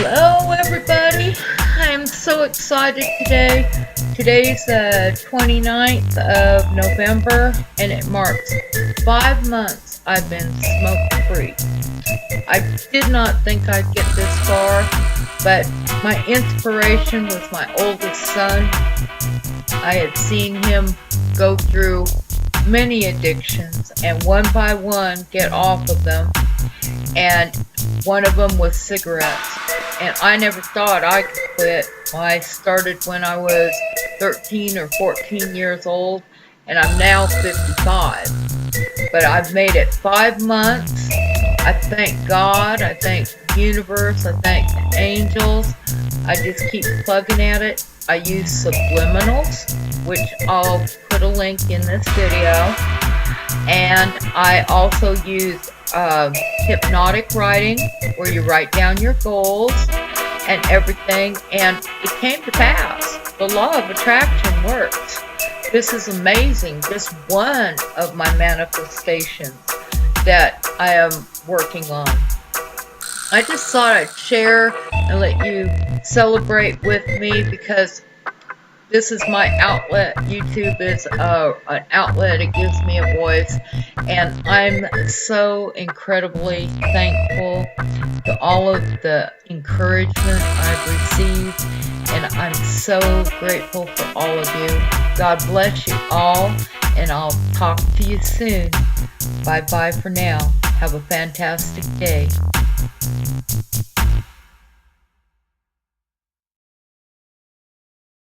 Hello, everybody. I am so excited today. Today's the 29th of November, and it marks 5 months I've been smoke-free. I did not think I'd get this far, but my inspiration was my oldest son. I had seen him go through many addictions and one by one get off of them, and one of them was cigarettes. And I never thought I could quit. I started when I was 13 or 14 years old, and I'm now 55. But I've made it 5 months. I thank God, I thank the universe, I thank the angels. I just keep plugging at it. I use Subliminals, which I'll put a link in this video. And I also use hypnotic writing, where you write down your goals and everything, and it came to pass. The law of attraction works. This is amazing. Just one of my manifestations that I am working on. I just thought I'd share and let you celebrate with me, because this is my outlet. YouTube is an outlet. It gives me a voice. And I'm so incredibly thankful to all of the encouragement I've received. And I'm so grateful for all of you. God bless you all. And I'll talk to you soon. Bye-bye for now. Have a fantastic day.